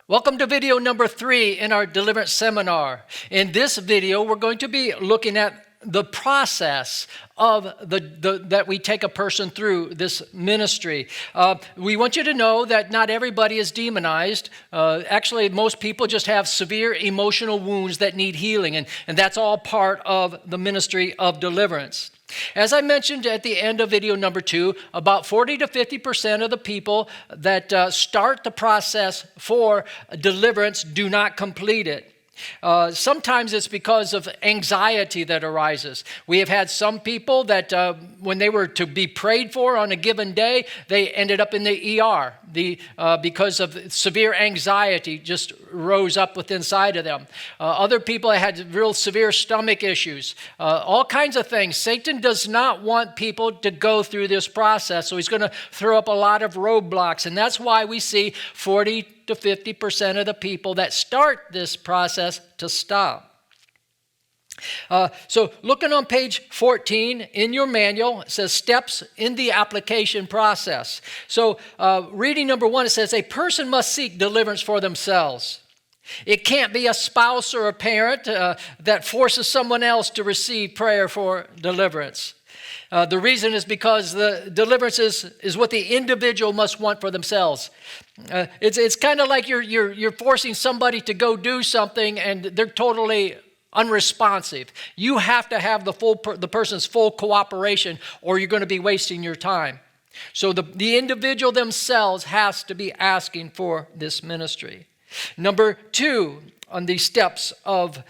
Welcome to video number 3 in our Deliverance seminar. In this video, we're going to be looking at the process of that we take a person through this ministry. We want you to know that not everybody is demonized. Actually, most people just have severe emotional wounds that need healing, and that's all part of the ministry of deliverance. As I mentioned at the end of video number 2, about 40 to 50% of the people that start the process for deliverance do not complete it. Sometimes it's because of anxiety that arises. We have had some people that when they were to be prayed for on a given day, they ended up in the ER because of severe anxiety just rose up within inside of them. Other people had real severe stomach issues, all kinds of things. Satan does not want people to go through this process, so he's going to throw up a lot of roadblocks, and that's why we see 40 to 50% of the people that start this process to stop. So looking on page 14 in your manual, it says steps in the application process. So reading number 1, it says a person must seek deliverance for themselves. It can't be a spouse or a parent that forces someone else to receive prayer for deliverance. The reason is because the deliverance is what the individual must want for themselves. It's kind of like you're forcing somebody to go do something and they're totally unresponsive. You have to have the person's full cooperation, or you're going to be wasting your time. So the individual themselves has to be asking for this ministry. Number 2 on the steps of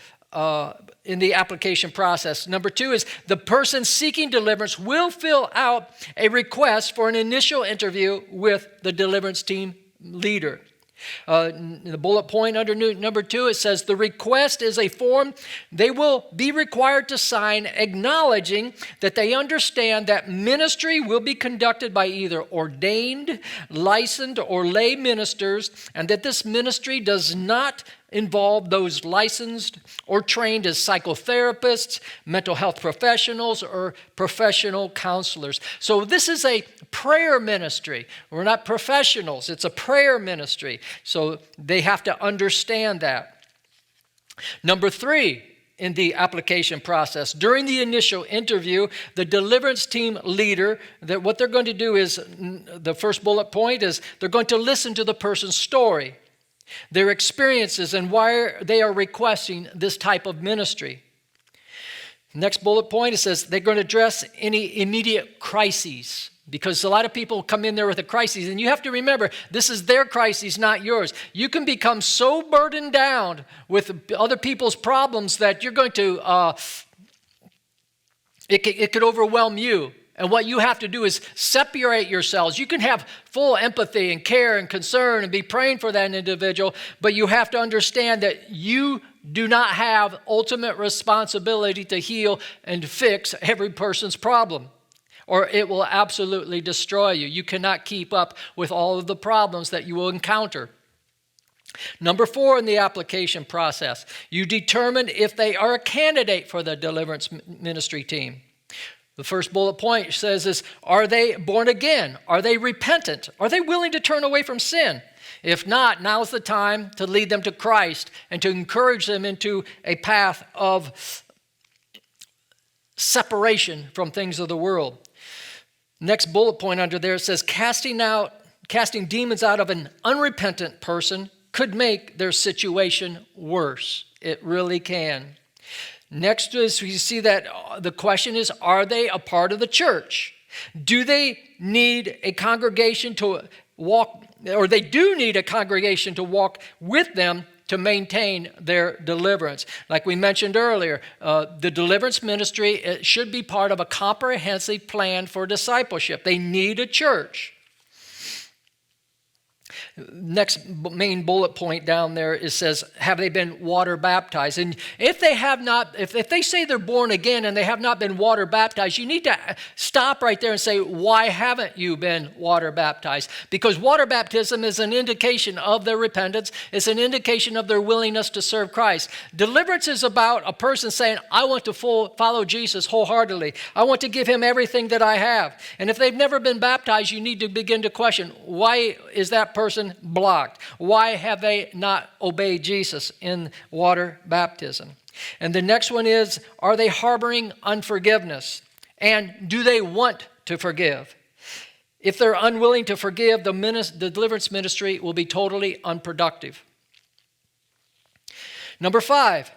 in the application process. Number 2 is the person seeking deliverance will fill out a request for an initial interview with the deliverance team leader. The bullet point under number 2, it says the request is a form they will be required to sign acknowledging that they understand that ministry will be conducted by either ordained, licensed, or lay ministers, and that this ministry does not involve those licensed or trained as psychotherapists, mental health professionals, or professional counselors. So this is a prayer ministry. We're not professionals. It's a prayer ministry. So they have to understand that. Number 3, in the application process, during the initial interview, the deliverance team leader, that what they're going to do is, the first bullet point is they're going to listen to the person's story, their experiences, and why they are requesting this type of ministry. Next bullet point, it says they're going to address any immediate crises, because a lot of people come in there with a crisis, and you have to remember, this is their crisis, not yours. You can become so burdened down with other people's problems that you're going to, it could overwhelm you. And what you have to do is separate yourselves. You can have full empathy and care and concern and be praying for that individual, but you have to understand that you do not have ultimate responsibility to heal and fix every person's problem, or it will absolutely destroy you. You cannot keep up with all of the problems that you will encounter. Number 4 in the application process, you determine if they are a candidate for the deliverance ministry team. The first bullet point says is, are they born again? Are they repentant? Are they willing to turn away from sin? If not, now's the time to lead them to Christ and to encourage them into a path of separation from things of the world. Next bullet point under there says, casting demons out of an unrepentant person could make their situation worse. It really can. Next is we see that the question is, are they a part of the church? Do they need a congregation to walk, or they do need a congregation to walk with them to maintain their deliverance? Like we mentioned earlier, the deliverance ministry, it should be part of a comprehensive plan for discipleship. They need a church. Next main bullet point down there, it says, have they been water baptized? And if they have not, if they say they're born again and they have not been water baptized, you need to stop right there and say, why haven't you been water baptized? Because water baptism is an indication of their repentance. It's an indication of their willingness to serve Christ. Deliverance is about a person saying, I want to follow Jesus wholeheartedly. I want to give him everything that I have. And if they've never been baptized, you need to begin to question, why is that person person blocked? Why have they not obeyed Jesus in water baptism? And the next one is, are they harboring unforgiveness? And do they want to forgive? If they're unwilling to forgive, the deliverance ministry will be totally unproductive. Number 5,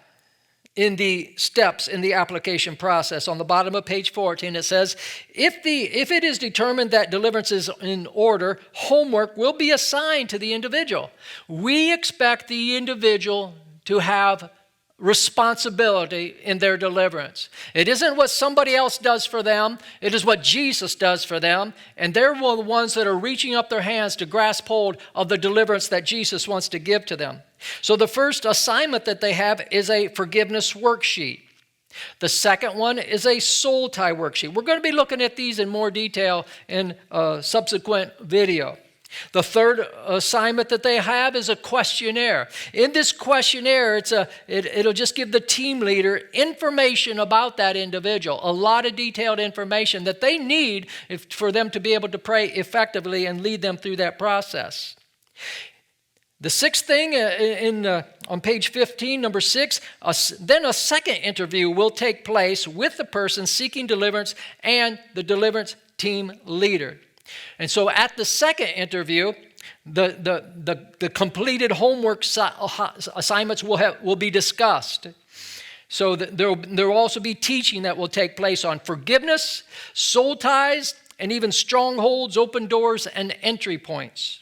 in the steps in the application process, on the bottom of page 14, it says, if it is determined that deliverance is in order, homework will be assigned to the individual. We expect the individual to have responsibility in their deliverance. It isn't what somebody else does for them. It is what Jesus does for them. And they're the ones that are reaching up their hands to grasp hold of the deliverance that Jesus wants to give to them. So the first assignment that they have is a forgiveness worksheet. The second one is a soul tie worksheet. We're going to be looking at these in more detail in a subsequent video. The third assignment that they have is a questionnaire. In this questionnaire, it'll just give the team leader information about that individual, a lot of detailed information that they need for them to be able to pray effectively and lead them through that process. The sixth thing on page 15, number 6, then a second interview will take place with the person seeking deliverance and the deliverance team leader. And so at the second interview, the completed homework assignments will be discussed. So there will also be teaching that will take place on forgiveness, soul ties, and even strongholds, open doors, and entry points.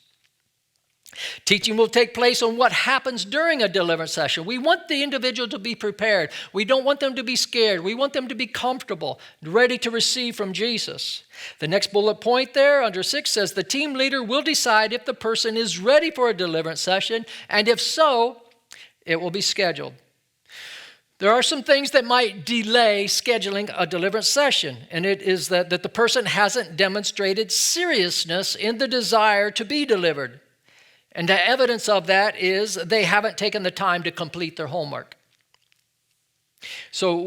Teaching will take place on what happens during a deliverance session. We want the individual to be prepared. We don't want them to be scared. We want them to be comfortable, ready to receive from Jesus. The next bullet point there under 6 says the team leader will decide if the person is ready for a deliverance session, and if so, it will be scheduled. There are some things that might delay scheduling a deliverance session, and it is that the person hasn't demonstrated seriousness in the desire to be delivered. And the evidence of that is they haven't taken the time to complete their homework. So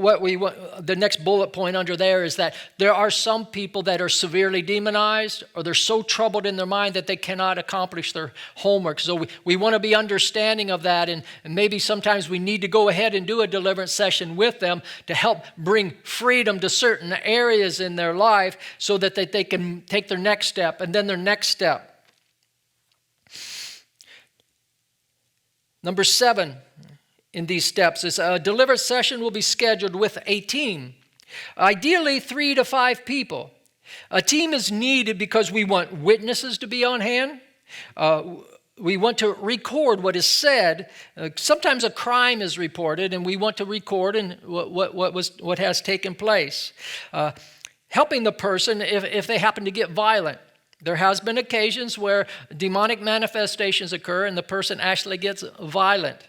the next bullet point under there is that there are some people that are severely demonized, or they're so troubled in their mind that they cannot accomplish their homework. So we want to be understanding of that, and maybe sometimes we need to go ahead and do a deliverance session with them to help bring freedom to certain areas in their life so that they can take their next step and then their next step. Number 7 in these steps is a deliverance session will be scheduled with a team, ideally 3 to 5 people. A team is needed because we want witnesses to be on hand. We want to record what is said. Sometimes a crime is reported, and we want to record what has taken place. Helping the person if they happen to get violent. There has been occasions where demonic manifestations occur and the person actually gets violent.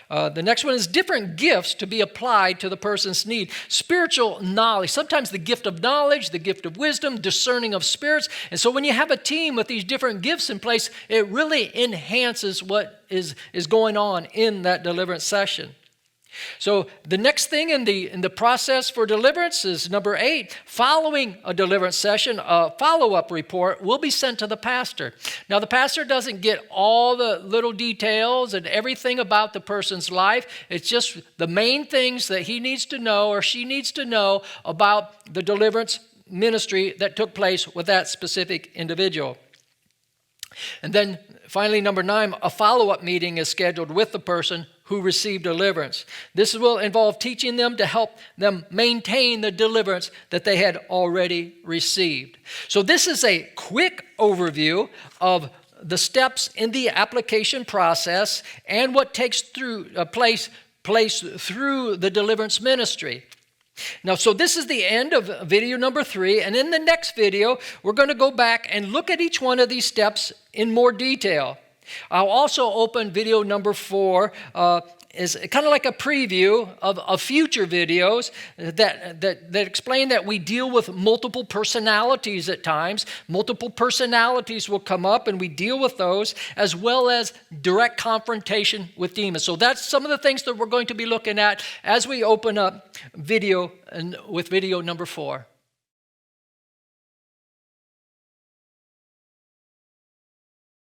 The next one is different gifts to be applied to the person's need. Spiritual knowledge, sometimes the gift of knowledge, the gift of wisdom, discerning of spirits. And so when you have a team with these different gifts in place, it really enhances what is going on in that deliverance session. So the next thing in the process for deliverance is number 8. Following a deliverance session, a follow-up report will be sent to the pastor. Now, the pastor doesn't get all the little details and everything about the person's life. It's just the main things that he needs to know or she needs to know about the deliverance ministry that took place with that specific individual. And then finally, number 9, a follow-up meeting is scheduled with the person who received deliverance. This will involve teaching them to help them maintain the deliverance that they had already received. So this is a quick overview of the steps in the application process and what takes place through the deliverance ministry. Now, so this is the end of video number 3, and in the next video, we're going to go back and look at each one of these steps in more detail. I'll also open video number 4 is kind of like a preview of future videos that explain that we deal with multiple personalities at times. Multiple personalities will come up and we deal with those, as well as direct confrontation with demons. So that's some of the things that we're going to be looking at as we open up video and with video number 4.